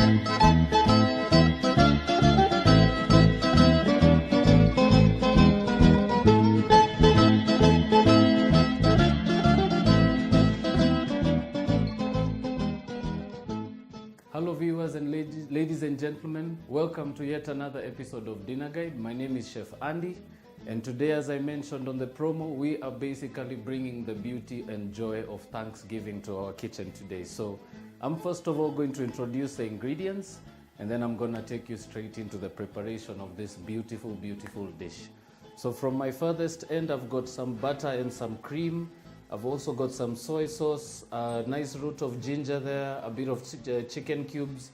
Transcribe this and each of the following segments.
Hello viewers and ladies and gentlemen, welcome to yet another episode of Dinner Guide. My name is Chef Andy, and today, as I mentioned on the promo, we are basically bringing the beauty and joy of Thanksgiving to our kitchen today. So I'm first of all going to introduce the ingredients, and then I'm going to take you straight into the preparation of this beautiful, beautiful dish. So from my furthest end, I've got some butter and some cream. I've also got some soy sauce, a nice root of ginger there, a bit of chicken cubes.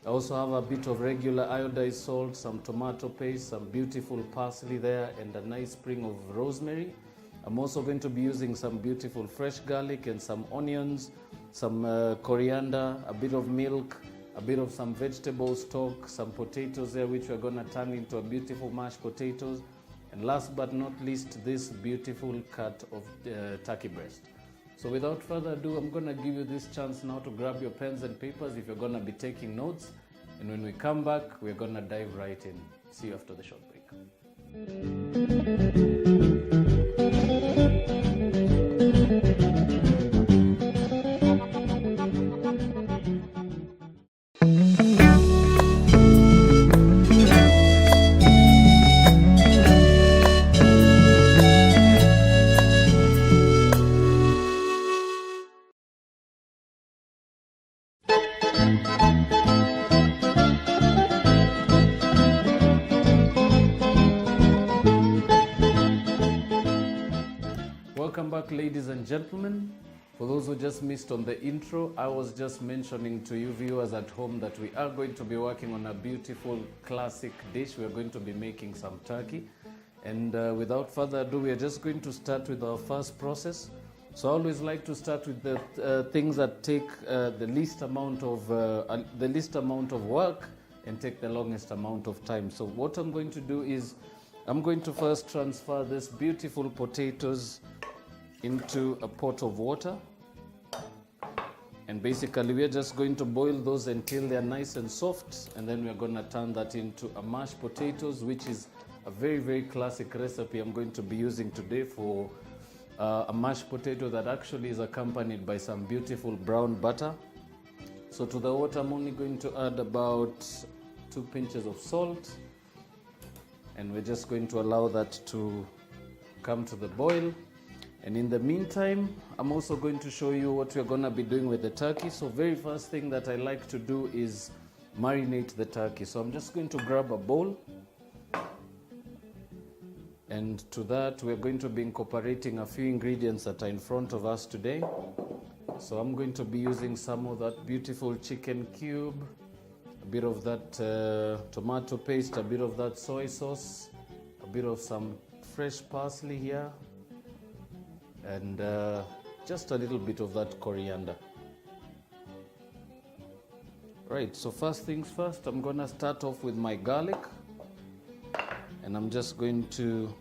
I also have a bit of regular iodized salt, some tomato paste, some beautiful parsley there, and a nice sprig of rosemary. I'm also going to be using some beautiful fresh garlic and some onions, some coriander, a bit of milk, a bit of some vegetable stock, some potatoes there, which we're going to turn into a beautiful mashed potatoes. And last but not least, this beautiful cut of turkey breast. So without further ado, I'm going to give you this chance now to grab your pens and papers if you're going to be taking notes. And when we come back, we're going to dive right in. See you after the short break. Welcome back, ladies and gentlemen. For those who just missed on the intro, I was just mentioning to you viewers at home that we are going to be working on a beautiful classic dish. We are going to be making some turkey. And without further ado, we are just going to start with our first process. So I always like to start with the things that take the least amount of work and take the longest amount of time. So what I'm going to do is I'm going to first transfer this beautiful potatoes into a pot of water, and basically we are just going to boil those until they are nice and soft, and then we are going to turn that into a mashed potatoes, which is a very, very classic recipe I'm going to be using today for a mashed potato that actually is accompanied by some beautiful brown butter. So to the water I'm only going to add about 2 pinches of salt, and we're just going to allow that to come to the boil. And in the meantime, I'm also going to show you what we're going to be doing with the turkey. So very first thing that I like to do is marinate the turkey. So I'm just going to grab a bowl, and to that we're going to be incorporating a few ingredients that are in front of us today. So I'm going to be using some of that beautiful chicken cube, a bit of that tomato paste, a bit of that soy sauce, a bit of some fresh parsley here, and just a little bit of that coriander. Right, so first things first, I'm gonna start off with my garlic, and I'm just going to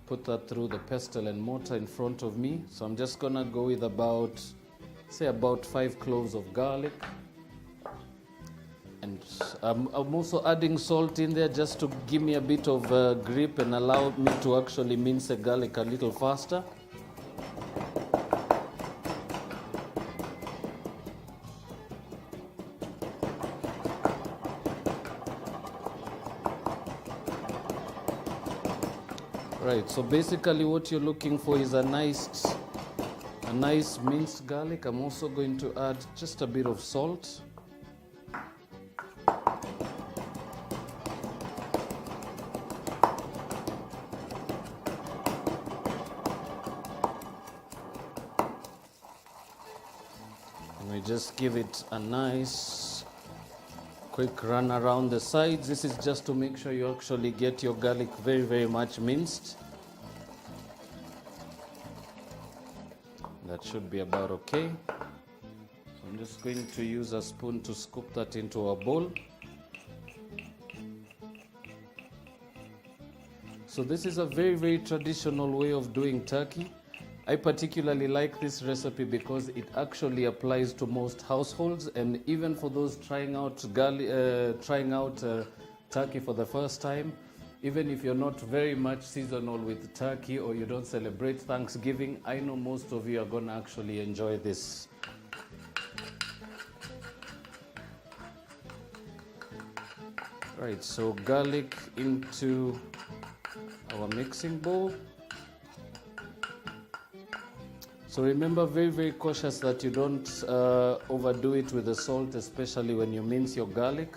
put that through the pestle and mortar in front of me. So I'm just gonna go with about 5 cloves of garlic, and I'm also adding salt in there just to give me a bit of grip and allow me to actually mince the garlic a little faster. Right, so basically what you're looking for is a nice minced garlic. I'm also going to add just a bit of salt. And we just give it a nice quick run around the sides. This is just to make sure you actually get your garlic very, very much minced. That should be about okay. So I'm just going to use a spoon to scoop that into a bowl. So this is a very, very traditional way of doing turkey. I particularly like this recipe because it actually applies to most households, and even for those trying out turkey for the first time. Even if you're not very much seasonal with turkey or you don't celebrate Thanksgiving, I know most of you are going to actually enjoy this. Right, so garlic into our mixing bowl. So remember, very, very cautious that you don't overdo it with the salt, especially when you mince your garlic.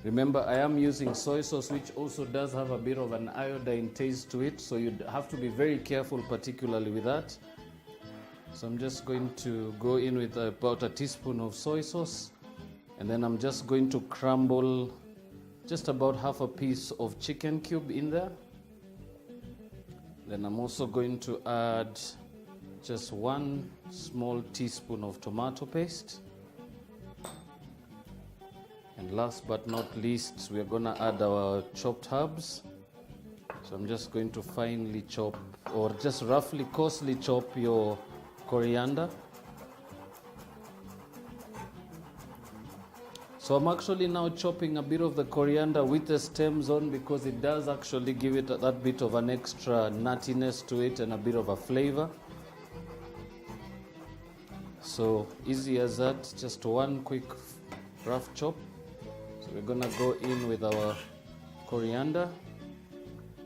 Remember, I am using soy sauce, which also does have a bit of an iodine taste to it, so you have to be very careful, particularly with that. So I'm just going to go in with about a teaspoon of soy sauce, and then I'm just going to crumble just about half a piece of chicken cube in there. Then I'm also going to add just 1 small teaspoon of tomato paste. And last but not least, we're going to add our chopped herbs. So I'm just going to finely chop, or just roughly coarsely chop, your coriander. So I'm actually now chopping a bit of the coriander with the stems on, because it does actually give it that bit of an extra nuttiness to it and a bit of a flavor. So easy as that, just one quick rough chop. So we're gonna go in with our coriander,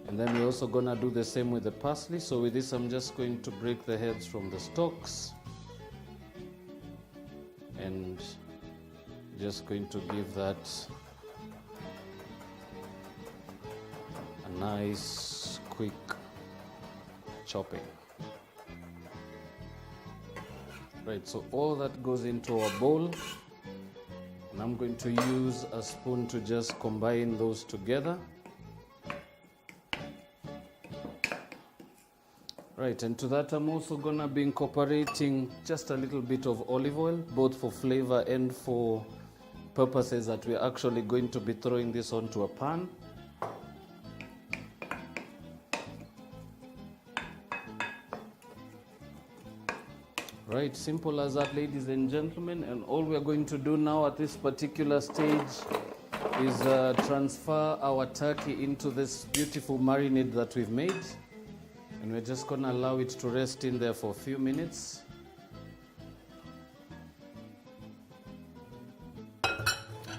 and then we're also gonna do the same with the parsley. So with this, I'm just going to break the heads from the stalks and just going to give that a nice quick chopping. Right, so all that goes into our bowl, and I'm going to use a spoon to just combine those together. Right, and to that I'm also gonna be incorporating just a little bit of olive oil, both for flavor and for purposes that we're actually going to be throwing this onto a pan. Right, simple as that, ladies and gentlemen. And all we're going to do now at this particular stage is transfer our turkey into this beautiful marinade that we've made. And we're just going to allow it to rest in there for a few minutes.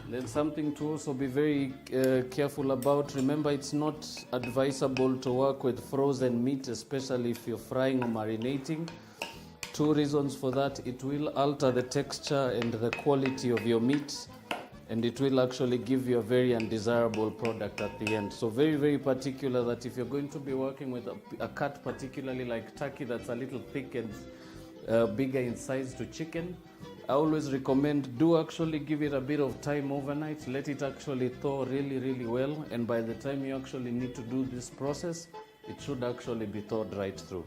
Then something to also be very careful about. Remember, it's not advisable to work with frozen meat, especially if you're frying or marinating. 2 reasons for that: it will alter the texture and the quality of your meat, and it will actually give you a very undesirable product at the end. So very, very particular that if you're going to be working with a cut, particularly like turkey, that's a little thick and bigger in size to chicken, I always recommend do actually give it a bit of time overnight. Let it actually thaw really, really well, and by the time you actually need to do this process, it should actually be thawed right through.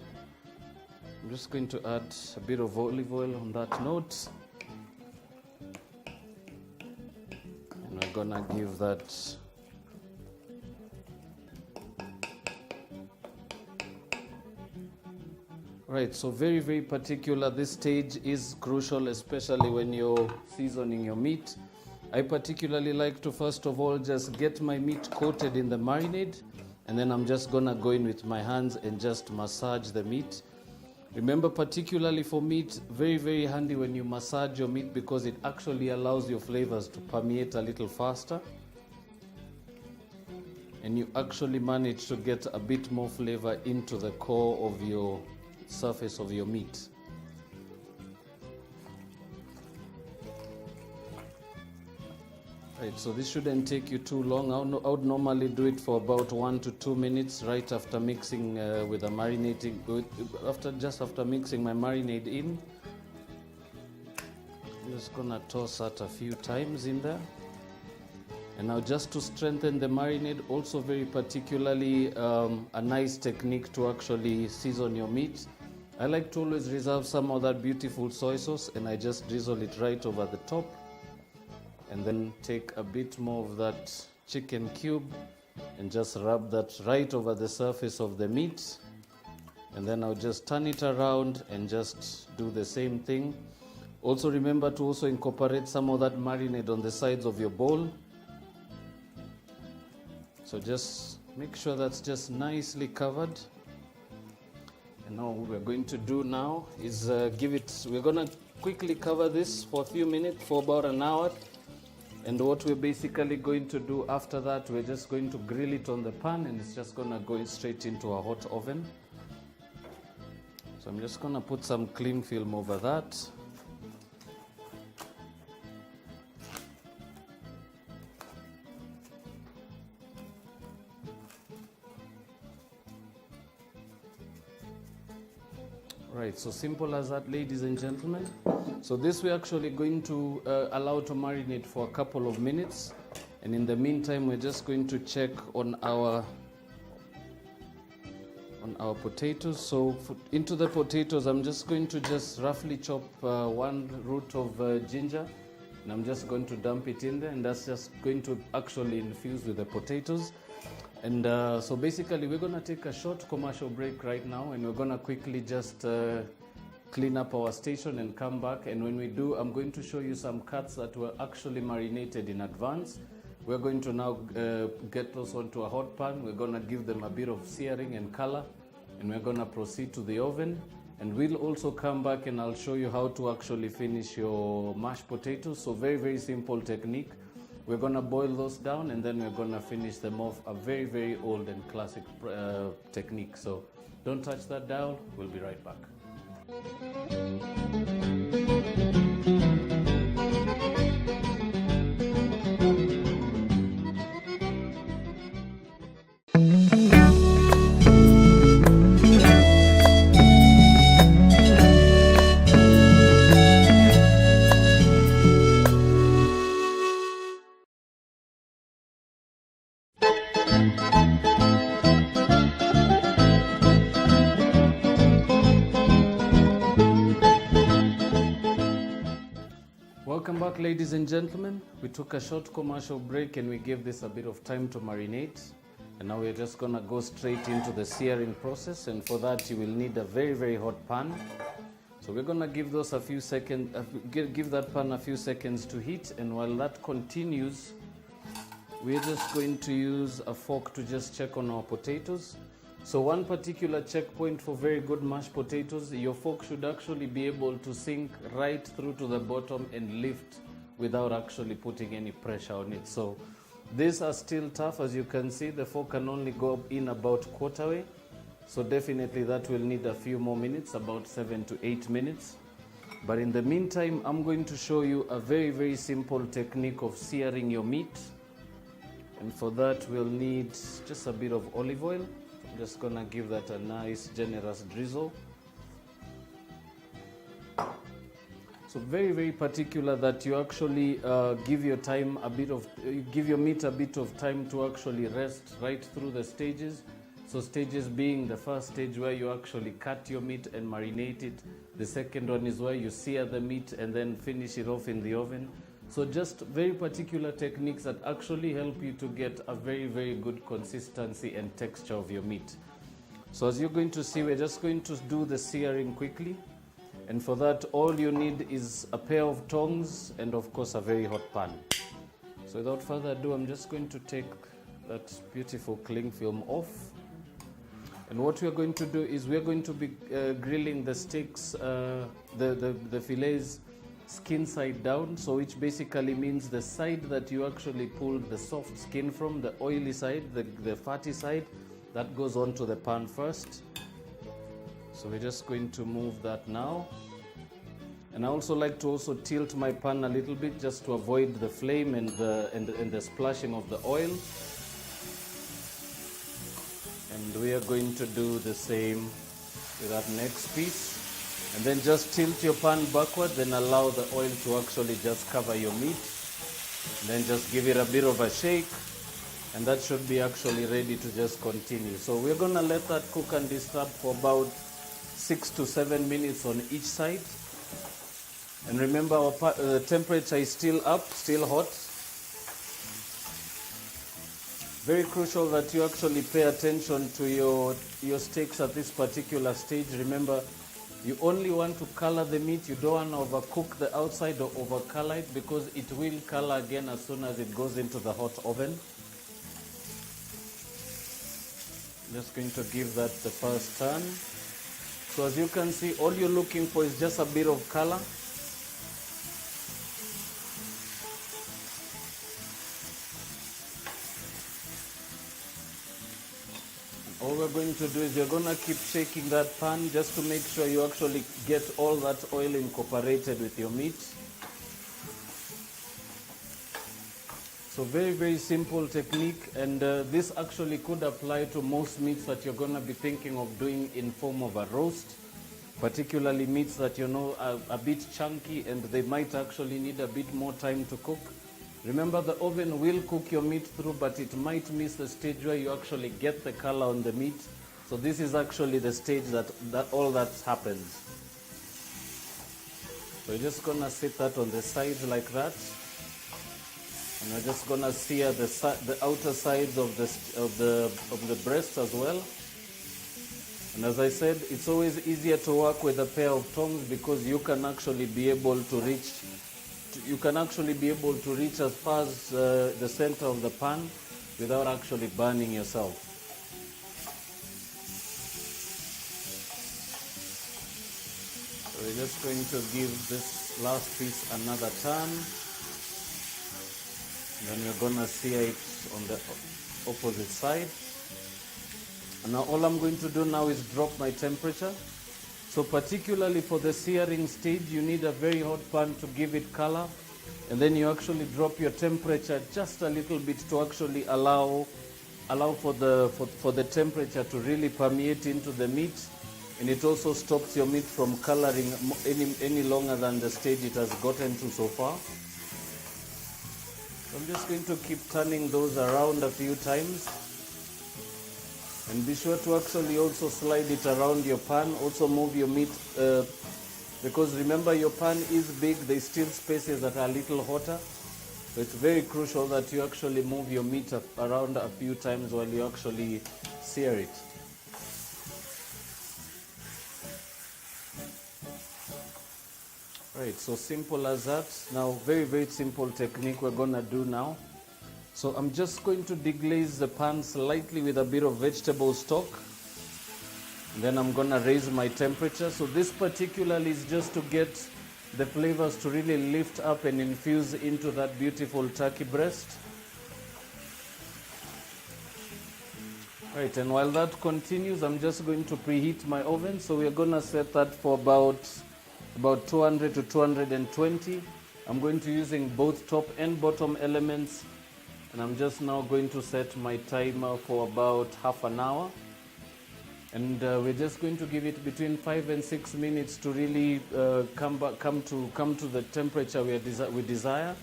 I'm just going to add a bit of olive oil on that note, and we're gonna give that right. So very, very particular. This stage is crucial, especially when you're seasoning your meat. I particularly like to first of all just get my meat coated in the marinade, and then I'm just gonna go in with my hands and just massage the meat. Remember, particularly for meat, very, very handy when you massage your meat, because it actually allows your flavors to permeate a little faster, and you actually manage to get a bit more flavor into the core of your surface of your meat. Right, so this shouldn't take you too long. I would normally do it for about 1 to 2 minutes right after mixing with the marinating, just after mixing my marinade in. I'm just gonna toss that a few times in there. And now, just to strengthen the marinade, also very particularly a nice technique to actually season your meat. I like to always reserve some of that beautiful soy sauce, and I just drizzle it right over the top, and then take a bit more of that chicken cube and just rub that right over the surface of the meat. and then I'll just turn it around and just do the same thing. Also remember to also incorporate some of that marinade on the sides of your bowl. So just make sure that's just nicely covered. And now what we're going to do now is we're gonna quickly cover this for a few minutes, for about an hour. And what we're basically going to do after that, we're just going to grill it on the pan, and it's just gonna go straight into a hot oven. So I'm just gonna put some cling film over that. Right, so simple as that, ladies and gentlemen. So this we're actually going to allow to marinate for a couple of minutes, and in the meantime we're just going to check on our potatoes. So into the potatoes I'm just going to just roughly chop 1 root of ginger, and I'm just going to dump it in there, and that's just going to actually infuse with the potatoes. And so basically we're going to take a short commercial break right now, and we're going to quickly just clean up our station and come back. And when we do, I'm going to show you some cuts that were actually marinated in advance. We're going to now get those onto a hot pan. We're going to give them a bit of searing and color, and we're going to proceed to the oven. And we'll also come back and I'll show you how to actually finish your mashed potatoes. So very, very simple technique. We're going to boil those down, and then we're going to finish them off, a very, very old and classic technique. So don't touch that dial. We'll be right back. Welcome back, ladies and gentlemen. We took a short commercial break and we gave this a bit of time to marinate. And now we're just gonna go straight into the searing process. And for that, you will need a very, very hot pan. So we're gonna give those a few seconds, give that pan a few seconds to heat. And while that continues, we're just going to use a fork to just check on our potatoes. So one particular checkpoint for very good mashed potatoes, your fork should actually be able to sink right through to the bottom and lift without actually putting any pressure on it. So these are still tough. As you can see, the fork can only go in about quarter way. So definitely that will need a few more minutes, about 7 to 8 minutes. But in the meantime, I'm going to show you a very, very simple technique of searing your meat. And for that, we'll need just a bit of olive oil. I'm just gonna give that a nice generous drizzle. So very, very particular that you actually give your meat a bit of time to actually rest right through the stages. So stages being the first stage where you actually cut your meat and marinate it. The second one is where you sear the meat and then finish it off in the oven. So just very particular techniques that actually help you to get a very, very good consistency and texture of your meat. So as you're going to see, we're just going to do the searing quickly. And for that, all you need is a pair of tongs and of course a very hot pan. So without further ado, I'm just going to take that beautiful cling film off. And what we're going to do is we're going to be grilling the steaks, the fillets, skin side down, so which basically means the side that you actually pulled the soft skin from, the oily side, the fatty side, that goes onto the pan first. So we're just going to move that now. And I also like to also tilt my pan a little bit just to avoid the flame and the splashing of the oil. And we are going to do the same with that next piece. And then just tilt your pan backward, then allow the oil to actually just cover your meat. And then just give it a bit of a shake, and that should be actually ready to just continue. So we're gonna let that cook and disturb for about 6 to 7 minutes on each side. And remember, our temperature is still up, still hot. Very crucial that you actually pay attention to your steaks at this particular stage. Remember, you only want to color the meat. You don't want to overcook the outside or overcolor it, because it will color again as soon as it goes into the hot oven. Just going to give that the first turn. So as you can see, all you're looking for is just a bit of color. All we're going to do is you're going to keep shaking that pan just to make sure you actually get all that oil incorporated with your meat. So very, very simple technique, and this actually could apply to most meats that you're going to be thinking of doing in form of a roast, particularly meats that you know are a bit chunky and they might actually need a bit more time to cook. Remember, the oven will cook your meat through, but it might miss the stage where you actually get the color on the meat. So this is actually the stage that all that happens. So you're just gonna sit that on the side like that, and we're just gonna sear the outer sides of the breast as well. And as I said, it's always easier to work with a pair of tongs, because you can actually be able to reach as far as the center of the pan without actually burning yourself. So we're just going to give this last piece another turn. Then we're going to sear it on the opposite side. And now all I'm going to do now is drop my temperature. So particularly for the searing stage, you need a very hot pan to give it color. And then you actually drop your temperature just a little bit to actually allow for the temperature to really permeate into the meat. And it also stops your meat from coloring any longer than the stage it has gotten to so far. So I'm just going to keep turning those around a few times. And be sure to actually also slide it around your pan. Also move your meat, because remember, your pan is big. There's still spaces that are a little hotter. So it's very crucial that you actually move your meat around a few times while you actually sear it. Right, so simple as that. Now, very, very simple technique we're gonna do now. So I'm just going to deglaze the pan slightly with a bit of vegetable stock. Then I'm going to raise my temperature. So this particularly is just to get the flavors to really lift up and infuse into that beautiful turkey breast. Right, and while that continues, I'm just going to preheat my oven. So we're going to set that for about 200 to 220. I'm going to using both top and bottom elements. And I'm just now going to set my timer for about half an hour. And we're just going to give it between 5 and 6 minutes to really come to the temperature we desire.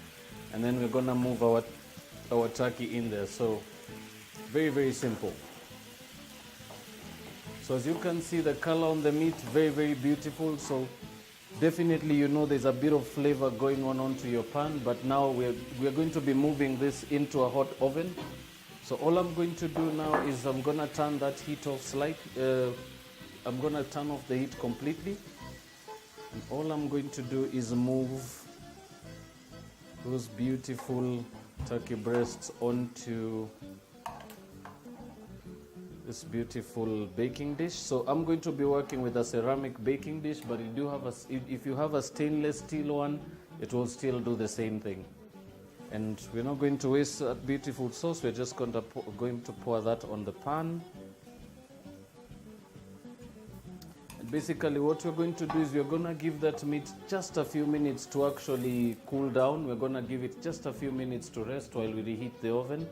And then we're going to move our turkey in there. So very, very simple. So as you can see, the color on the meat, very, very beautiful. So definitely, you know, there's a bit of flavor going on onto your pan, but now we're going to be moving this into a hot oven. So all I'm going to do now is I'm going to turn that heat off slightly. I'm going to turn off the heat completely. And all I'm going to do is move those beautiful turkey breasts onto this beautiful baking dish. So I'm going to be working with a ceramic baking dish, but if you have a stainless steel one, it will still do the same thing. And we're not going to waste that beautiful sauce. We're just going to pour that on the pan. And basically what we're going to do is we're going to give that meat just a few minutes to actually cool down. We're going to give it just a few minutes to rest while we reheat the oven.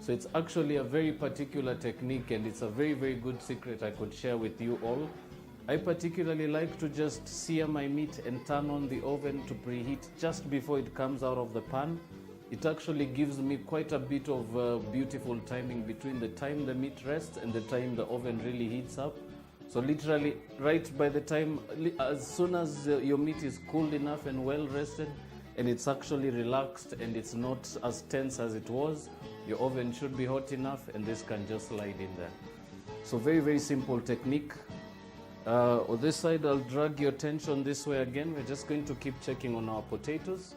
So it's actually a very particular technique, and it's a very, very good secret I could share with you all. I particularly like to just sear my meat and turn on the oven to preheat just before it comes out of the pan. It actually gives me quite a bit of beautiful timing between the time the meat rests and the time the oven really heats up. So literally, right by the time, as soon as your meat is cooled enough and well rested, and it's actually relaxed and it's not as tense as it was. Your oven should be hot enough and this can just slide in there. So very, very simple technique. On this side, I'll drag your attention this way again. We're just going to keep checking on our potatoes.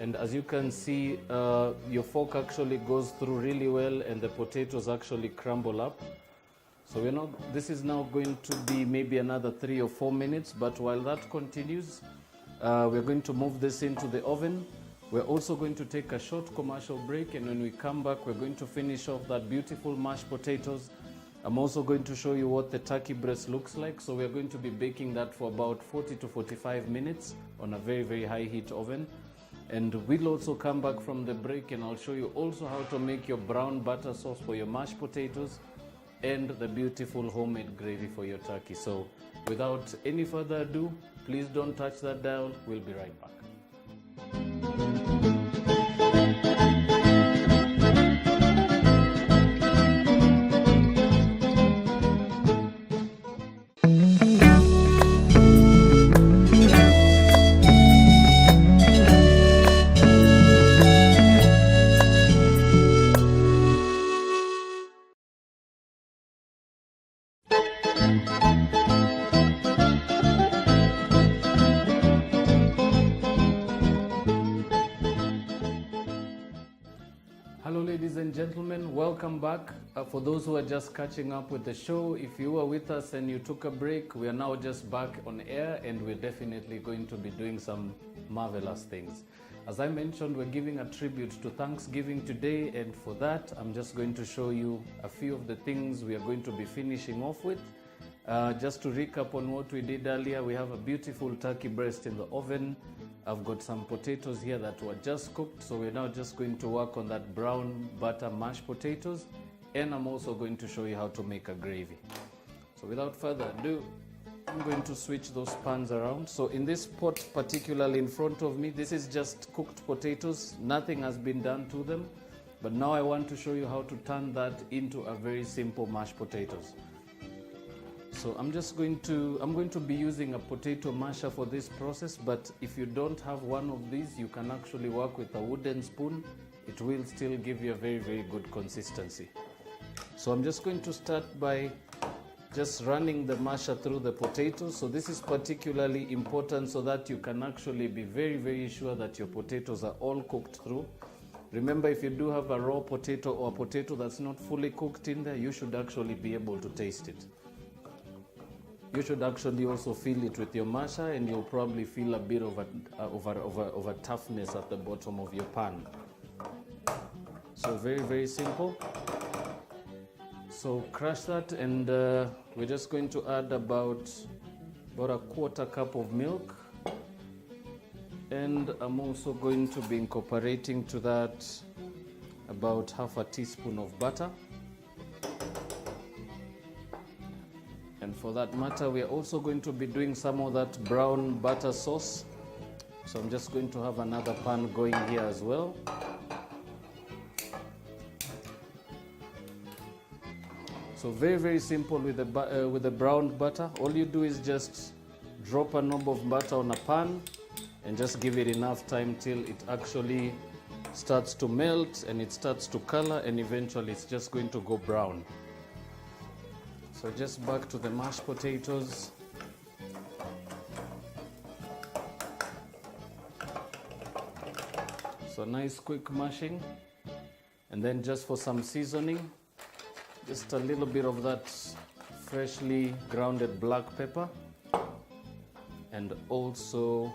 And as you can see, your fork actually goes through really well and the potatoes actually crumble up. So this is now going to be maybe another 3 or 4 minutes, but while that continues, we're going to move this into the oven. We're also going to take a short commercial break, and when we come back, we're going to finish off that beautiful mashed potatoes. I'm also going to show you what the turkey breast looks like. So we're going to be baking that for about 40 to 45 minutes on a very, very high heat oven. And we'll also come back from the break and I'll show you also how to make your brown butter sauce for your mashed potatoes and the beautiful homemade gravy for your turkey. So without any further ado, please don't touch that dial. We'll be right back. Hello ladies and gentlemen, welcome back. For those who are just catching up with the show, if you were with us and you took a break, we are now just back on air and we're definitely going to be doing some marvelous things. As I mentioned, we're giving a tribute to Thanksgiving today, and for that I'm just going to show you a few of the things we are going to be finishing off with. Just to recap on what we did earlier, we have a beautiful turkey breast in the oven. I've got some potatoes here that were just cooked, so we're now just going to work on that brown butter mashed potatoes, and I'm also going to show you how to make a gravy. So without further ado, I'm going to switch those pans around. So in this pot, particularly in front of me, this is just cooked potatoes. Nothing has been done to them, but now I want to show you how to turn that into a very simple mashed potatoes. So I'm going to be using a potato masher for this process, but if you don't have one of these, you can actually work with a wooden spoon. It will still give you a very, very good consistency. So I'm just going to start by just running the masher through the potatoes. So this is particularly important so that you can actually be very, very sure that your potatoes are all cooked through. Remember, if you do have a raw potato or a potato that's not fully cooked in there, you should actually be able to taste it. You should actually also feel it with your masher, and you'll probably feel a bit of a toughness at the bottom of your pan. So very, very simple. So crush that, and we're just going to add about a quarter cup of milk. And I'm also going to be incorporating to that about half a teaspoon of butter. And for that matter, we are also going to be doing some of that brown butter sauce. So I'm just going to have another pan going here as well. So very, very simple with the brown butter. All you do is just drop a knob of butter on a pan and just give it enough time till it actually starts to melt and it starts to color, and eventually it's just going to go brown. So just back to the mashed potatoes. So nice quick mashing, and then just for some seasoning, just a little bit of that freshly grounded black pepper, and also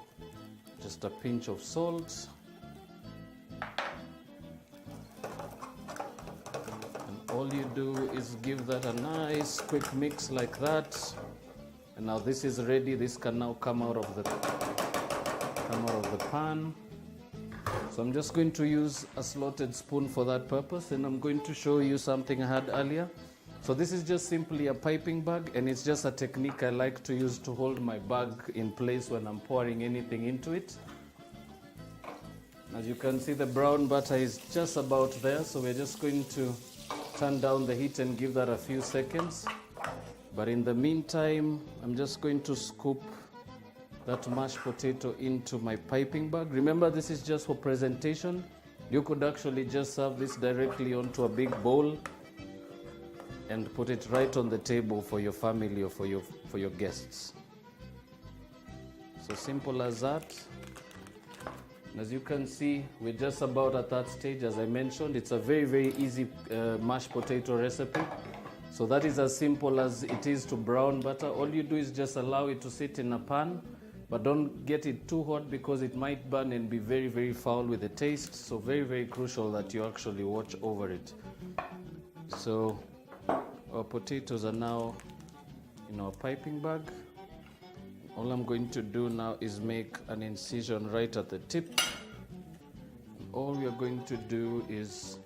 just a pinch of salt. All you do is give that a nice quick mix like that, and now this is ready. This can now come out of the pan. So I'm just going to use a slotted spoon for that purpose, and I'm going to show you something I had earlier. So this is just simply a piping bag, and it's just a technique I like to use to hold my bag in place when I'm pouring anything into it. As you can see, the brown butter is just about there, so we're just going to turn down the heat and give that a few seconds. But in the meantime, I'm just going to scoop that mashed potato into my piping bag. Remember, this is just for presentation. You could actually just serve this directly onto a big bowl and put it right on the table for your family or for your guests. So simple as that. And as you can see, we're just about at that stage. As I mentioned, it's a very, very easy mashed potato recipe. So that is as simple as it is to brown butter. All you do is just allow it to sit in a pan, but don't get it too hot because it might burn and be very, very foul with the taste. So very, very crucial that you actually watch over it. So our potatoes are now in our piping bag. All I'm going to do now is make an incision right at the tip. All we are going to do is,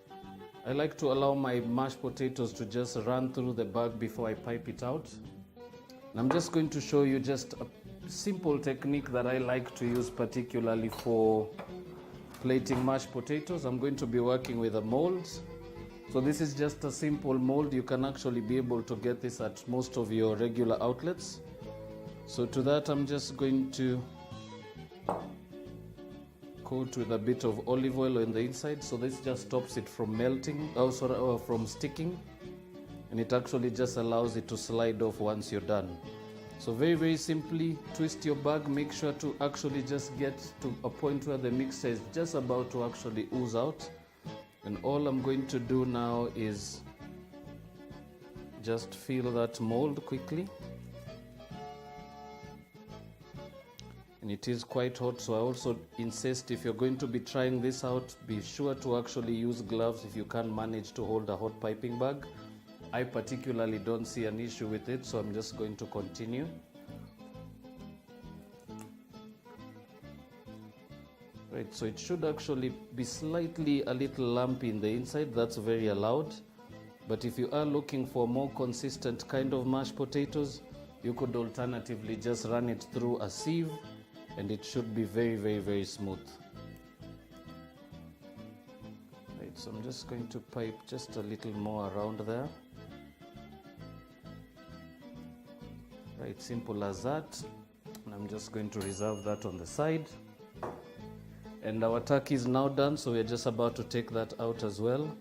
I like to allow my mashed potatoes to just run through the bag before I pipe it out. And I'm just going to show you just a simple technique that I like to use particularly for plating mashed potatoes. I'm going to be working with a mold. So this is just a simple mold. You can actually be able to get this at most of your regular outlets. So to that, I'm just going to coat with a bit of olive oil on the inside. So this just stops it from melting, from sticking. And it actually just allows it to slide off once you're done. So very, very simply, twist your bag. Make sure to actually just get to a point where the mixture is just about to actually ooze out. And all I'm going to do now is just fill that mold quickly. And it is quite hot, so I also insist if you're going to be trying this out, be sure to actually use gloves if you can't manage to hold a hot piping bag. I particularly don't see an issue with it, so I'm just going to continue. Right, so it should actually be slightly a little lumpy in the inside. That's very allowed. But if you are looking for more consistent kind of mashed potatoes, you could alternatively just run it through a sieve and it should be very, very, very smooth. Right, so I'm just going to pipe just a little more around there. Right, simple as that. And I'm just going to reserve that on the side. And our turkey is now done, so we're just about to take that out as well.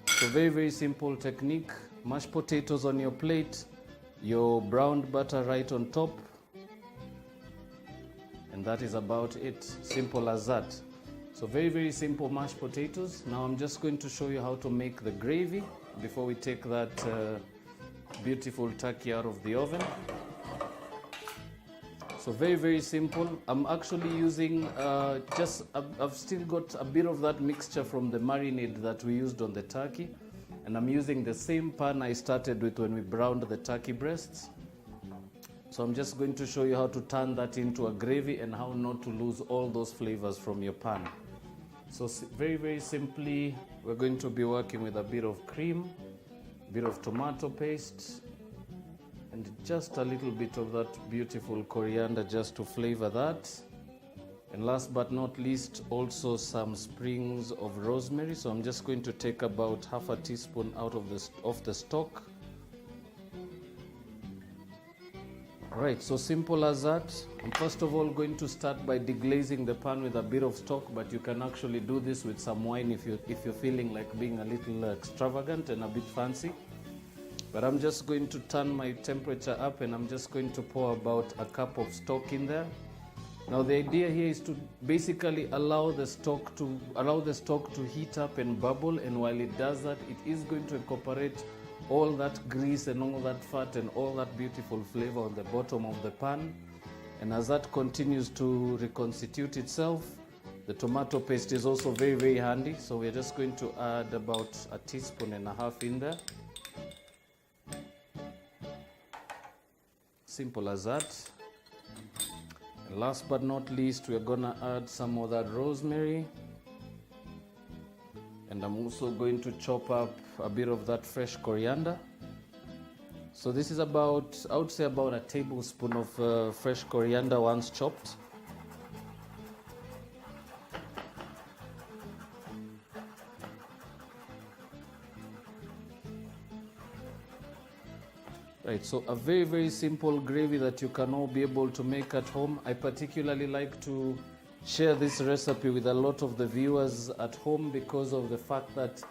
So very, very simple technique. Mashed potatoes on your plate, your browned butter right on top. And that is about it. Simple as that. So very, very simple mashed potatoes. Now I'm just going to show you how to make the gravy before we take that beautiful turkey out of the oven. So very, very simple. I'm actually using I've still got a bit of that mixture from the marinade that we used on the turkey. And I'm using the same pan I started with when we browned the turkey breasts. So I'm just going to show you how to turn that into a gravy and how not to lose all those flavors from your pan. So very, very simply, we're going to be working with a bit of cream, a bit of tomato paste, and just a little bit of that beautiful coriander just to flavor that. And last but not least, also some sprigs of rosemary. So I'm just going to take about half a teaspoon out of the stock. Right, so simple as that. I'm first of all going to start by deglazing the pan with a bit of stock, but you can actually do this with some wine if you're feeling like being a little extravagant and a bit fancy. But I'm just going to turn my temperature up and I'm just going to pour about a cup of stock in there. Now the idea here is to basically allow the stock to heat up and bubble, and while it does that, it is going to incorporate all that grease and all that fat and all that beautiful flavor on the bottom of the pan. And as that continues to reconstitute itself, the tomato paste is also very, very handy. So we're just going to add about a teaspoon and a half in there. Simple as that. And last but not least, we're gonna add some of that rosemary. And I'm also going to chop up a bit of that fresh coriander. So this is about, I would say about a tablespoon of fresh coriander once chopped. Right, so a very, very simple gravy that you can all be able to make at home. I particularly like to share this recipe with a lot of the viewers at home because of the fact that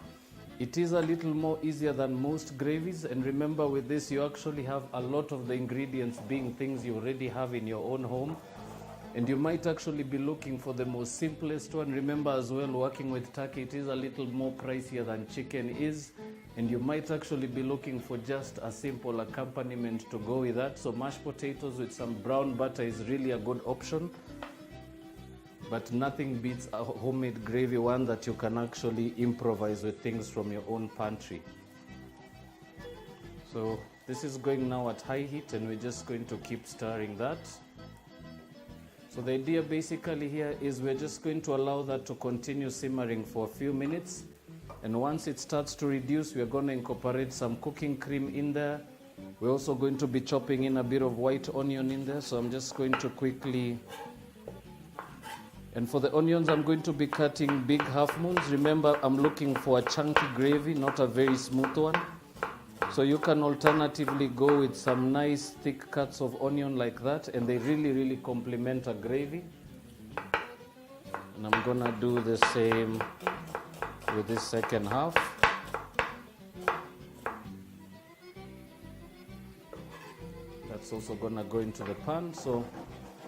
it is a little more easier than most gravies. And remember, with this, you actually have a lot of the ingredients being things you already have in your own home. And you might actually be looking for the most simplest one. Remember as well, working with turkey, it is a little more pricier than chicken is. And you might actually be looking for just a simple accompaniment to go with that. So mashed potatoes with some brown butter is really a good option. But nothing beats a homemade gravy, one that you can actually improvise with things from your own pantry. So this is going now at high heat, and we're just going to keep stirring that. So the idea basically here is we're just going to allow that to continue simmering for a few minutes. And once it starts to reduce, we're going to incorporate some cooking cream in there. We're also going to be chopping in a bit of white onion in there. So I'm just going to quickly... And for the onions, I'm going to be cutting big half moons. Remember, I'm looking for a chunky gravy, not a very smooth one. So you can alternatively go with some nice thick cuts of onion like that, and they really, really complement a gravy. And I'm gonna do the same with this second half. That's also gonna go into the pan. So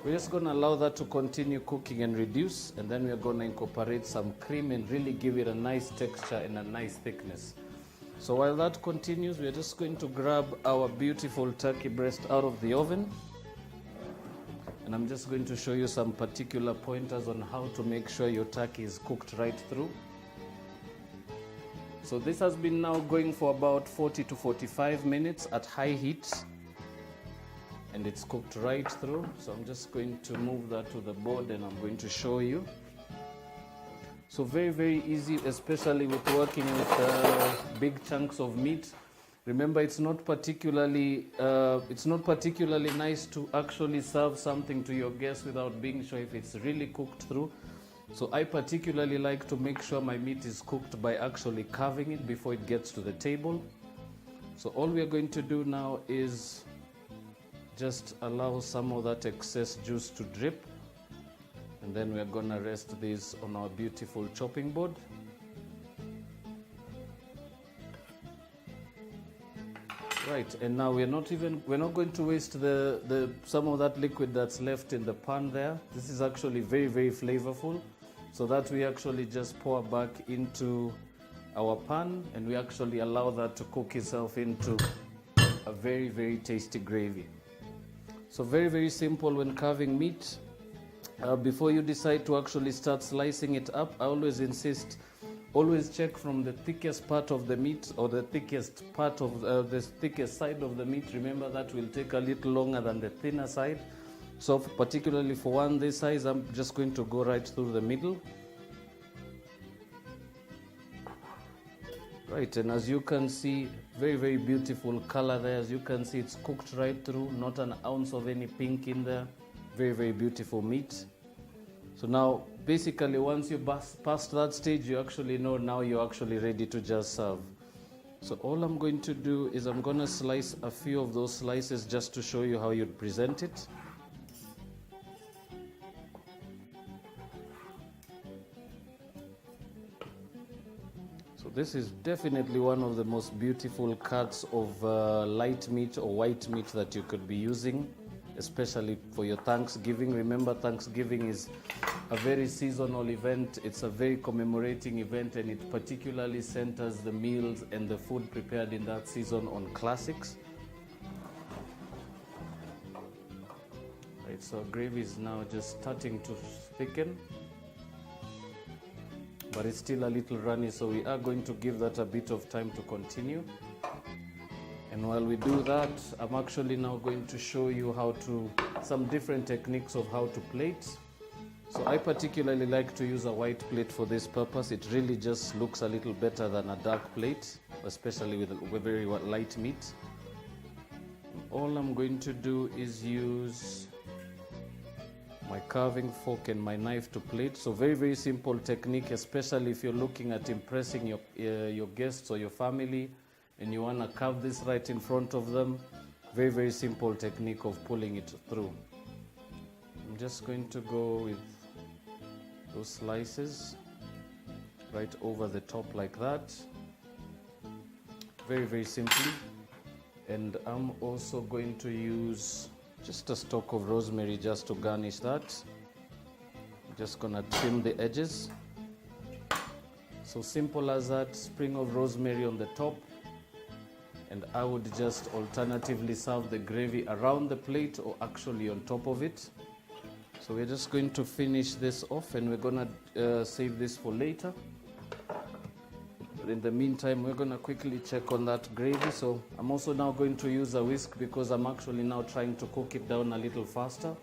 we're just gonna allow that to continue cooking and reduce, and then we're gonna incorporate some cream and really give it a nice texture and a nice thickness. So while that continues, we're just going to grab our beautiful turkey breast out of the oven. And I'm just going to show you some particular pointers on how to make sure your turkey is cooked right through. So this has been now going for about 40 to 45 minutes at high heat. And it's cooked right through. So I'm just going to move that to the board, and I'm going to show you. So very, very easy, especially with working with big chunks of meat. Remember, it's not particularly nice to actually serve something to your guests without being sure if it's really cooked through. So I particularly like to make sure my meat is cooked by actually carving it before it gets to the table. So all we are going to do now is just allow some of that excess juice to drip. And then we're gonna rest these on our beautiful chopping board. Right, and now we're not going to waste the some of that liquid that's left in the pan there. This is actually very, very flavorful. So that we actually just pour back into our pan, and we actually allow that to cook itself into a very, very tasty gravy. So very, very simple when carving meat. Before you decide to actually start slicing it up, I always insist, always check from the thickest part of the meat, or the thickest part of the thickest side of the meat. Remember, that will take a little longer than the thinner side. So particularly for one this size, I'm just going to go right through the middle. Right, and as you can see, very, very beautiful color there. As you can see, it's cooked right through, not an ounce of any pink in there. Very, very beautiful meat. So now, basically, once you pass that stage, you actually know now you're actually ready to just serve. So all I'm going to do is I'm going to slice a few of those slices just to show you how you'd present it. So this is definitely one of the most beautiful cuts of light meat or white meat that you could be using, especially for your Thanksgiving. Remember, Thanksgiving is a very seasonal event. It's a very commemorating event, and it particularly centers the meals and the food prepared in that season on classics. Right, so gravy is now just starting to thicken, but it's still a little runny, so we are going to give that a bit of time to continue. And while we do that, I'm actually now going to show you some different techniques of how to plate. So I particularly like to use a white plate for this purpose. It really just looks a little better than a dark plate, especially with very light meat. All I'm going to do is use my carving fork and my knife to plate. So very, very simple technique, especially if you're looking at impressing your guests or your family, and you want to carve this right in front of them. Very, very simple technique of pulling it through. I'm just going to go with those slices right over the top like that. Very, very simply. And I'm also going to use just a stalk of rosemary just to garnish that. I'm just gonna trim the edges. So simple as that, sprig of rosemary on the top. And I would just alternatively serve the gravy around the plate or actually on top of it. So we're just going to finish this off and we're gonna save this for later. But in the meantime, we're gonna quickly check on that gravy. So I'm also now going to use a whisk because I'm actually now trying to cook it down a little faster.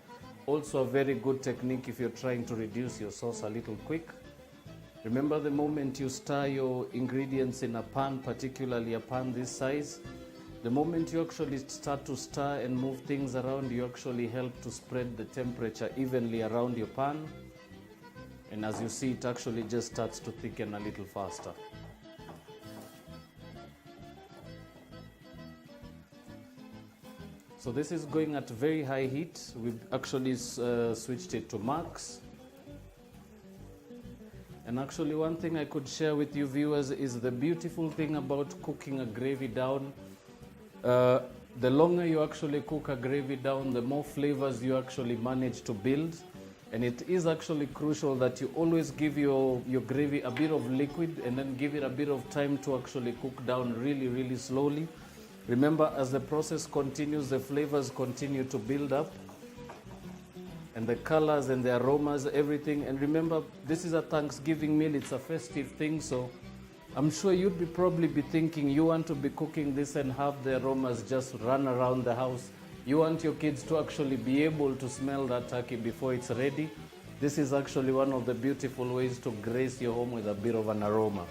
Also a very good technique if you're trying to reduce your sauce a little quick. Remember, the moment you stir your ingredients in a pan, particularly a pan this size, the moment you actually start to stir and move things around, you actually help to spread the temperature evenly around your pan. And as you see, it actually just starts to thicken a little faster. So this is going at very high heat. We've actually switched it to max. And actually one thing I could share with you viewers is the beautiful thing about cooking a gravy down. The longer you actually cook a gravy down, the more flavors you actually manage to build. And it is actually crucial that you always give your gravy a bit of liquid and then give it a bit of time to actually cook down really, really slowly. Remember, as the process continues, the flavors continue to build up. And the colors and the aromas, everything. And remember, this is a Thanksgiving meal, it's a festive thing, so I'm sure you'd probably be thinking you want to be cooking this and have the aromas just run around the house. You want your kids to actually be able to smell that turkey before it's ready. This is actually one of the beautiful ways to grace your home with a bit of an aroma.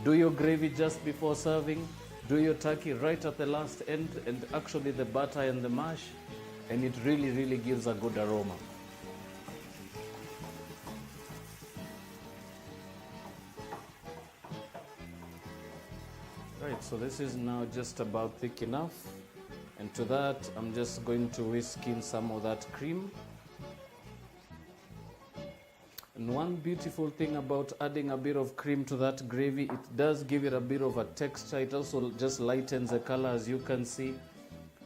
Do your gravy just before serving, do your turkey right at the last end, and actually the butter and the mash, and it really, really gives a good aroma. Right, so this is now just about thick enough, and to that I'm just going to whisk in some of that cream. And one beautiful thing about adding a bit of cream to that gravy, it does give it a bit of a texture. It also just lightens the color, as you can see,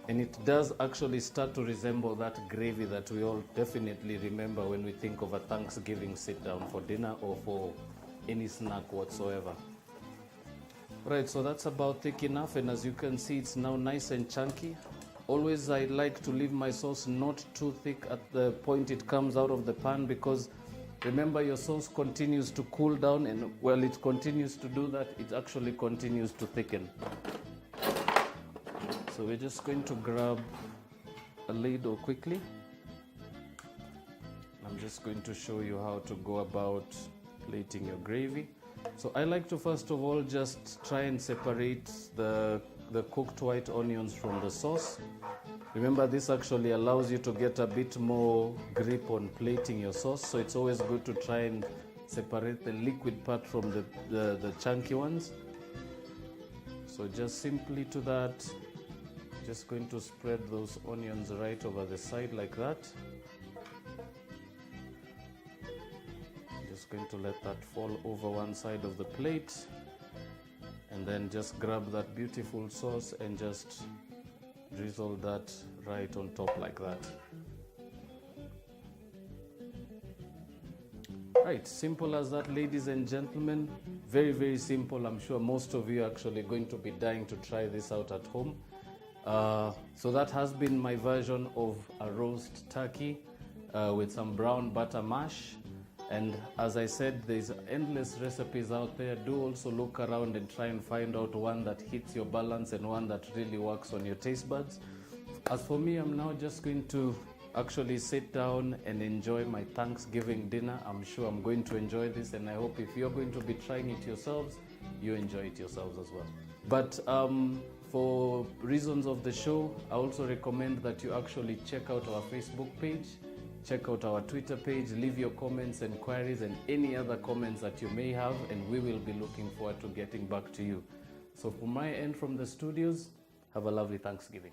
and it does actually start to resemble that gravy that we all definitely remember when we think of a Thanksgiving sit down for dinner or for any snack whatsoever. Right, so that's about thick enough, and as you can see, it's now nice and chunky. Always I like to leave my sauce not too thick at the point it comes out of the pan, because remember, your sauce continues to cool down, and while it continues to do that, it actually continues to thicken. So we're just going to grab a ladle quickly. I'm just going to show you how to go about plating your gravy. So I like to first of all just try and separate the cooked white onions from the sauce. Remember, this actually allows you to get a bit more grip on plating your sauce, so it's always good to try and separate the liquid part from the chunky ones. So just simply to that, just going to spread those onions right over the side like that. Just going to let that fall over one side of the plate, and then just grab that beautiful sauce and just drizzle that right on top like that. Right, simple as that, ladies and gentlemen. Very, very simple. I'm sure most of you are actually going to be dying to try this out at home. So that has been my version of a roast turkey with some brown butter mash. And as I said, there's endless recipes out there. Do also look around and try and find out one that hits your balance and one that really works on your taste buds. As for me, I'm now just going to actually sit down and enjoy my Thanksgiving dinner. I'm sure I'm going to enjoy this, and I hope if you're going to be trying it yourselves, you enjoy it yourselves as well. But for reasons of the show, I also recommend that you actually check out our Facebook page. Check out our Twitter page, leave your comments and queries and any other comments that you may have, and we will be looking forward to getting back to you. So from my end, from the studios, have a lovely Thanksgiving.